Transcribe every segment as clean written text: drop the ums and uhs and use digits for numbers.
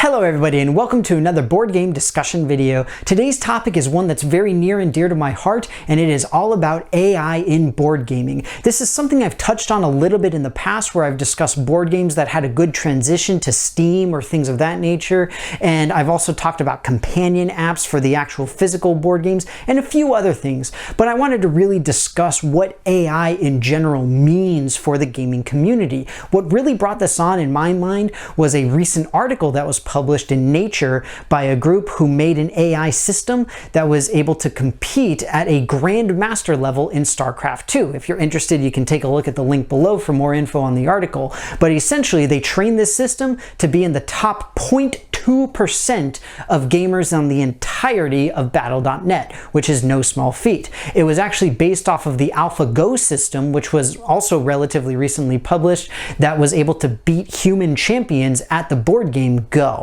Hello everybody and welcome to another board game discussion video. Today's topic is one that's very near and dear to my heart, and it is all about AI in board gaming. This is something I've touched on a little bit in the past where I've discussed board games that had a good transition to Steam or things of that nature, and I've also talked about companion apps for the actual physical board games and a few other things. But I wanted to really discuss what AI in general means for the gaming community. What really brought this on in my mind was a recent article that was published in Nature by a group who made an AI system that was able to compete at a grandmaster level in StarCraft 2. If you're interested, you can take a look at the link below for more info on the article. But essentially, they trained this system to be in the top 0.2% of gamers on the entirety of Battle.net, which is no small feat. It was actually based off of the AlphaGo system, which was also relatively recently published, that was able to beat human champions at the board game Go.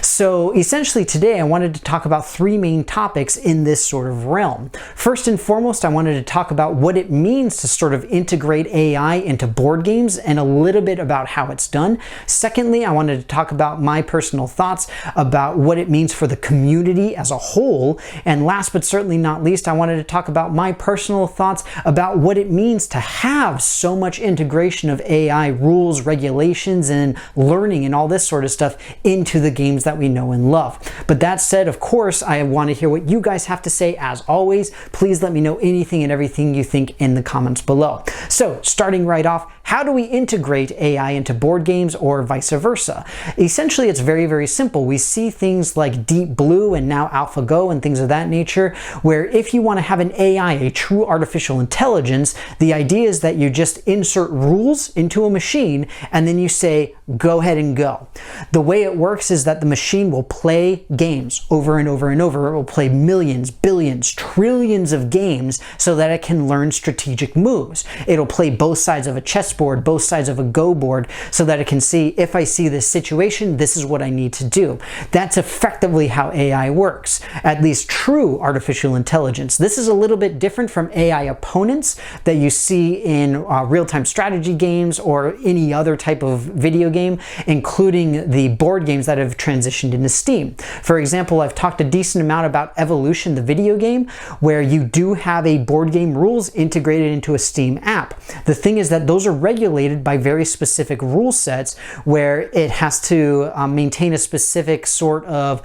So essentially today I wanted to talk about three main topics in this sort of realm. First and foremost, I wanted to talk about what it means to sort of integrate AI into board games and a little bit about how it's done. Secondly, I wanted to talk about my personal thoughts about what it means for the community as a whole. And last but certainly not least, I wanted to talk about my personal thoughts about what it means to have so much integration of AI rules, regulations, and learning and all this sort of stuff into the games that we know and love. But that said, of course, I want to hear what you guys have to say. As always, please let me know anything and everything you think in the comments below. So starting right off, how do we integrate AI into board games or vice versa? Essentially, it's very, very simple. We see things like Deep Blue and now AlphaGo and things of that nature, where if you want to have an AI, a true artificial intelligence, the idea is that you just insert rules into a machine and then you say, go ahead and go. The way it works is that the machine will play games over and over and over. It will play millions, billions, trillions of games so that it can learn strategic moves. It'll play both sides of a chessboard, both sides of a Go board, so that it can see, if I see this situation, this is what I need to do. That's effectively how AI works, at least true artificial intelligence. This is a little bit different from AI opponents that you see in real-time strategy games or any other type of video game, including the board games that have transitioned into Steam. For example, I've talked a decent amount about Evolution, the video game, where you do have a board game rules integrated into a Steam app. The thing is that those are regulated by very specific rule sets where it has to maintain a specific sort of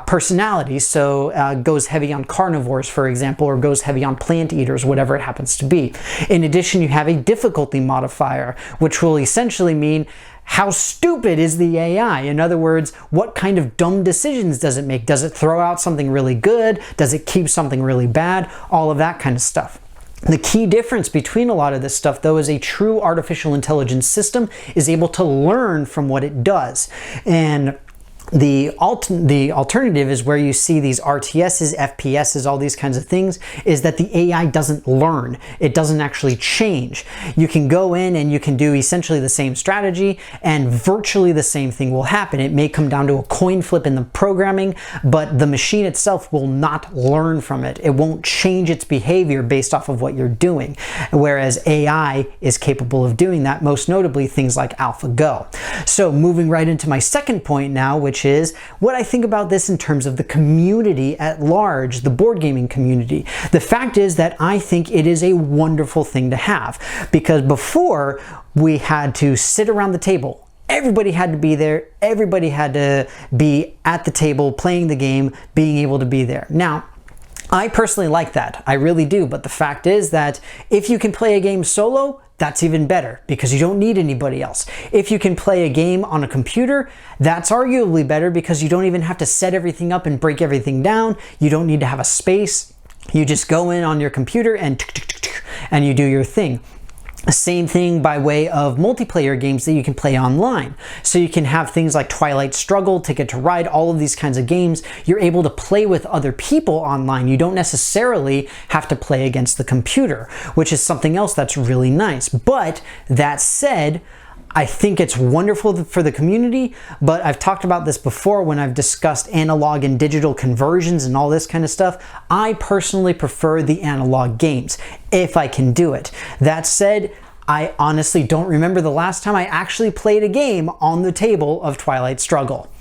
personality. So goes heavy on carnivores, for example, or goes heavy on plant eaters, whatever it happens to be. In addition, you have a difficulty modifier, which will essentially mean how stupid is the AI? In other words, what kind of dumb decisions does it make? Does it throw out something really good? Does it keep something really bad? All of that kind of stuff. The key difference between a lot of this stuff, though, is a true artificial intelligence system is able to learn from what it does. And the alternative is where you see these RTSs, FPSs, all these kinds of things, is that the AI doesn't learn. It doesn't actually change. You can go in and you can do essentially the same strategy and virtually the same thing will happen. It may come down to a coin flip in the programming, but the machine itself will not learn from it. It won't change its behavior based off of what you're doing, whereas AI is capable of doing that, most notably things like AlphaGo. So moving right into my second point now, which is what I think about this in terms of the community at large, the board gaming community. The fact is that I think it is a wonderful thing to have, because before we had to sit around the table. Everybody had to be there. Everybody had to be at the table playing the game, being able to be there. Now, I personally like that. I really do. But the fact is that if you can play a game solo, that's even better because you don't need anybody else. If you can play a game on a computer, that's arguably better because you don't even have to set everything up and break everything down. You don't need to have a space. You just go in on your computer and you do your thing. Same thing by way of multiplayer games that you can play online. So you can have things like Twilight Struggle, Ticket to Ride, all of these kinds of games. You're able to play with other people online. You don't necessarily have to play against the computer, which is something else that's really nice. But that said, I think it's wonderful for the community, but I've talked about this before when I've discussed analog and digital conversions and all this kind of stuff. I personally prefer the analog games, if I can do it. That said, I honestly don't remember the last time I actually played a game on the table of Twilight Struggle.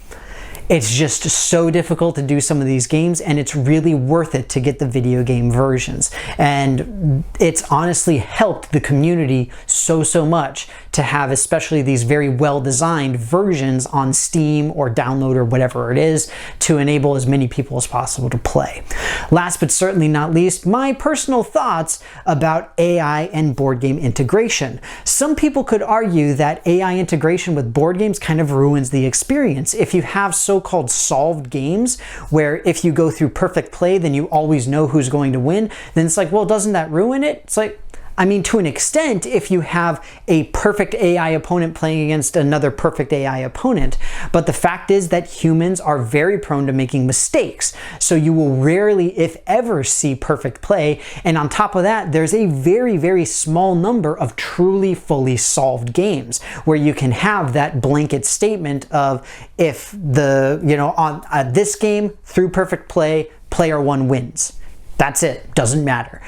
It's just so difficult to do some of these games, and it's really worth it to get the video game versions. And it's honestly helped the community so much to have especially these very well-designed versions on Steam or download or whatever it is to enable as many people as possible to play. Last but certainly not least, my personal thoughts about AI and board game integration. Some people could argue that AI integration with board games kind of ruins the experience. If you have so-called solved games where if you go through perfect play then you always know who's going to win, then it's like, well, doesn't that ruin it? It's like, I mean, to an extent, if you have a perfect AI opponent playing against another perfect AI opponent. But the fact is that humans are very prone to making mistakes. So you will rarely, if ever, see perfect play. And on top of that, there's a very small number of truly fully solved games where you can have that blanket statement of if the, on this game, through perfect play, player 1 wins. That's it. Doesn't matter.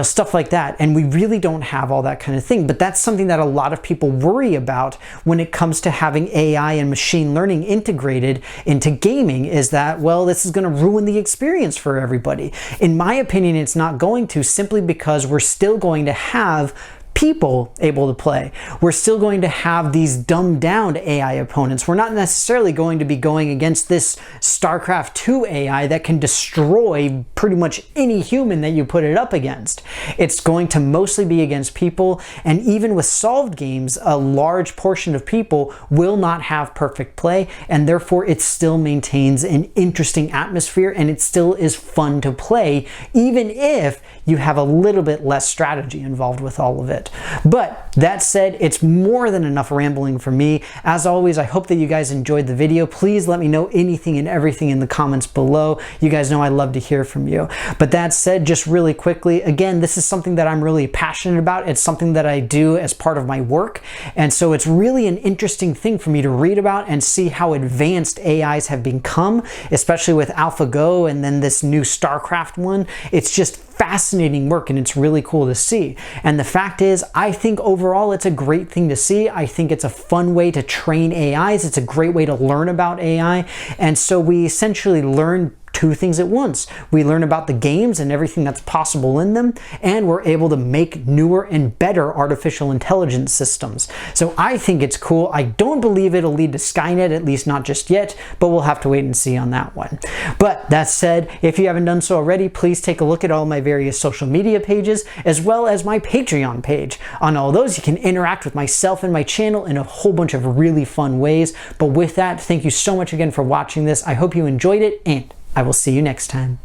Stuff like that. And we really don't have all that kind of thing. But that's something that a lot of people worry about when it comes to having AI and machine learning integrated into gaming, is that, well, this is going to ruin the experience for everybody. In my opinion, it's not going to, simply because we're still going to have people able to play. We're still going to have these dumbed down AI opponents. We're not necessarily going to be going against this StarCraft 2 AI that can destroy pretty much any human that you put it up against. It's going to mostly be against people, and even with solved games, a large portion of people will not have perfect play, and therefore it still maintains an interesting atmosphere and it still is fun to play, even if you have a little bit less strategy involved with all of it. But that said, it's more than enough rambling for me. As always, I hope that you guys enjoyed the video. Please let me know anything and everything in the comments below. You guys know I love to hear from you. But that said, just really quickly, again, this is something that I'm really passionate about. It's something that I do as part of my work. And so it's really an interesting thing for me to read about and see how advanced AIs have become, especially with AlphaGo and then this new StarCraft one. It's just fascinating work, and it's really cool to see. And the fact is, I think overall it's a great thing to see. I think it's a fun way to train AIs. It's a great way to learn about AI. And so we essentially learn two things at once. We learn about the games and everything that's possible in them, and we're able to make newer and better artificial intelligence systems. So I think it's cool. I don't believe it'll lead to Skynet, at least not just yet, but we'll have to wait and see on that one. But that said, if you haven't done so already, please take a look at all my various social media pages, as well as my Patreon page. On all those, you can interact with myself and my channel in a whole bunch of really fun ways. But with that, thank you so much again for watching this. I hope you enjoyed it, and I will see you next time.